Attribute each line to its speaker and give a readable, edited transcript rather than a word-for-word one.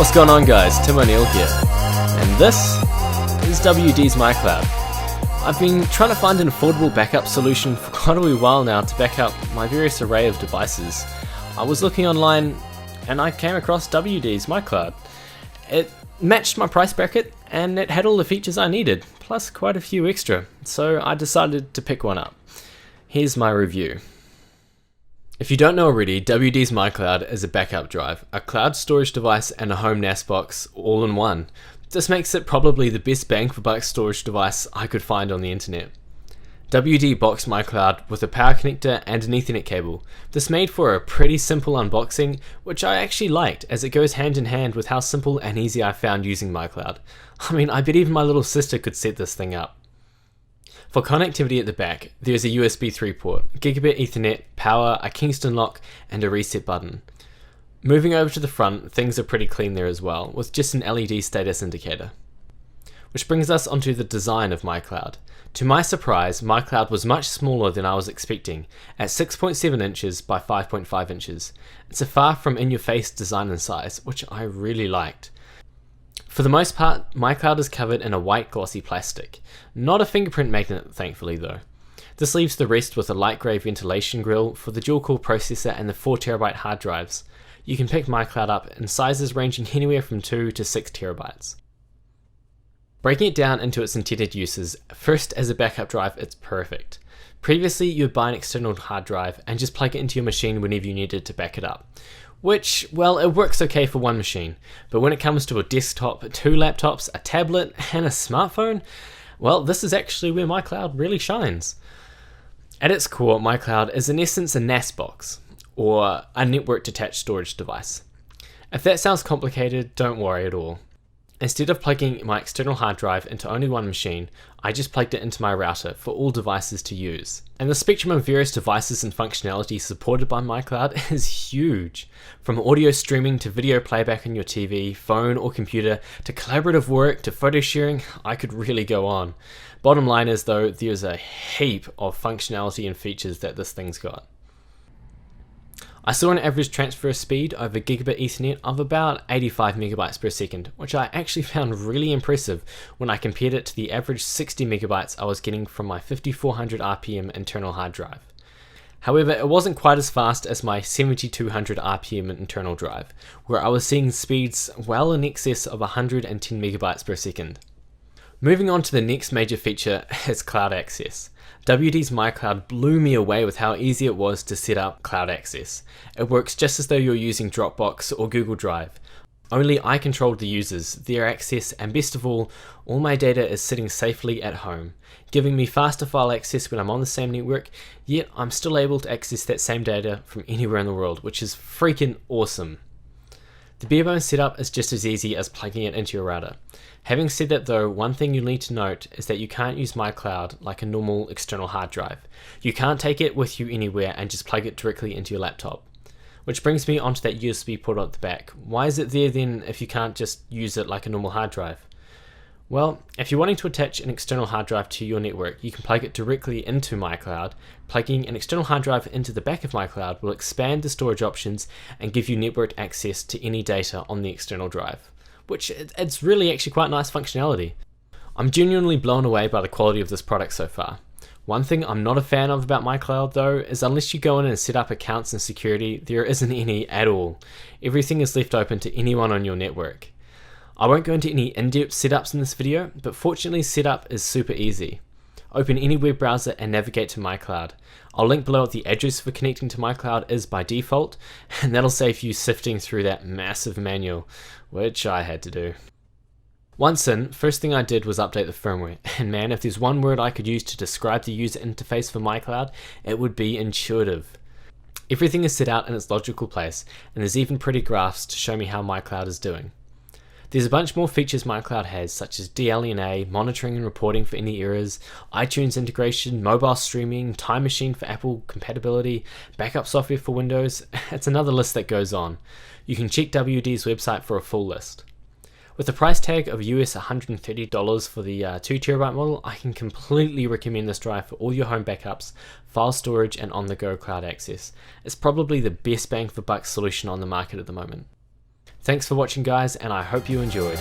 Speaker 1: What's going on, guys? Tim O'Neill here, and this is WD's MyCloud. I've been trying to find an affordable backup solution for quite a wee while now to back up my various array of devices. I was looking online and I came across WD's MyCloud. It matched my price bracket and it had all the features I needed, plus quite a few extra, so I decided to pick one up. Here's my review. If you don't know already, WD's MyCloud is a backup drive, a cloud storage device and a home NAS box all in one. This makes it probably the best bang for buck storage device I could find on the internet. WD boxed MyCloud with a power connector and an Ethernet cable. This made for a pretty simple unboxing, which I actually liked as it goes hand in hand with how simple and easy I found using MyCloud. I mean, I bet even my little sister could set this thing up. For connectivity at the back, there's a USB 3 port, gigabit Ethernet, power, a Kingston lock, and a reset button. Moving over to the front, things are pretty clean there as well, with just an LED status indicator. Which brings us onto the design of MyCloud. To my surprise, MyCloud was much smaller than I was expecting, at 6.7 inches by 5.5 inches. It's a far from in-your-face design and size, which I really liked. For the most part, MyCloud is covered in a white glossy plastic. Not a fingerprint magnet, thankfully though. This leaves the rest with a light grey ventilation grille for the dual-core processor and the 4TB hard drives. You can pick MyCloud up in sizes ranging anywhere from 2 to 6 TB. Breaking it down into its intended uses, first as a backup drive, it's perfect. Previously, you would buy an external hard drive and just plug it into your machine whenever you needed to back it up. Which, well, it works okay for one machine, but when it comes to a desktop, 2 laptops, a tablet, and a smartphone, well, this is actually where MyCloud really shines. At its core, MyCloud is in essence a NAS box, or a network detached storage device. If that sounds complicated, don't worry at all. Instead of plugging my external hard drive into only one machine, I just plugged it into my router for all devices to use. And the spectrum of various devices and functionality supported by MyCloud is huge. From audio streaming to video playback on your TV, phone or computer, to collaborative work to photo sharing, I could really go on. Bottom line is though, there's a heap of functionality and features that this thing's got. I saw an average transfer speed over gigabit Ethernet of about 85 megabytes per second, which I actually found really impressive when I compared it to the average 60 megabytes I was getting from my 5400 RPM internal hard drive. However, it wasn't quite as fast as my 7200 RPM internal drive, where I was seeing speeds well in excess of 110 megabytes per second. Moving on to the next major feature is cloud access. WD's MyCloud blew me away with how easy it was to set up cloud access. It works just as though you're using Dropbox or Google Drive. Only I controlled the users, their access, and best of all my data is sitting safely at home, giving me faster file access when I'm on the same network, yet I'm still able to access that same data from anywhere in the world, which is freaking awesome. The bare bones setup is just as easy as plugging it into your router. Having said that though, one thing you'll need to note is that you can't use MyCloud like a normal external hard drive. You can't take it with you anywhere and just plug it directly into your laptop. Which brings me onto that USB port at the back. Why is it there then if you can't just use it like a normal hard drive? Well, if you're wanting to attach an external hard drive to your network, you can plug it directly into MyCloud. Plugging an external hard drive into the back of MyCloud will expand the storage options and give you network access to any data on the external drive, which it's really actually quite nice functionality. I'm genuinely blown away by the quality of this product so far. One thing I'm not a fan of about MyCloud though is unless you go in and set up accounts and security, there isn't any at all. Everything is left open to anyone on your network. I won't go into any in-depth setups in this video, but fortunately setup is super easy. Open any web browser and navigate to MyCloud. I'll link below what the address for connecting to MyCloud is by default, and that'll save you sifting through that massive manual, which I had to do. Once in, first thing I did was update the firmware, and man, if there's one word I could use to describe the user interface for MyCloud, it would be intuitive. Everything is set out in its logical place, and there's even pretty graphs to show me how MyCloud is doing. There's a bunch more features MyCloud has, such as DLNA, monitoring and reporting for any errors, iTunes integration, mobile streaming, Time Machine for Apple compatibility, backup software for Windows. It's another list that goes on. You can check WD's website for a full list. With a price tag of US $130 for the 2TB model, I can completely recommend this drive for all your home backups, file storage, and on-the-go cloud access. It's probably the best bang for buck solution on the market at the moment. Thanks for watching guys, and I hope you enjoyed.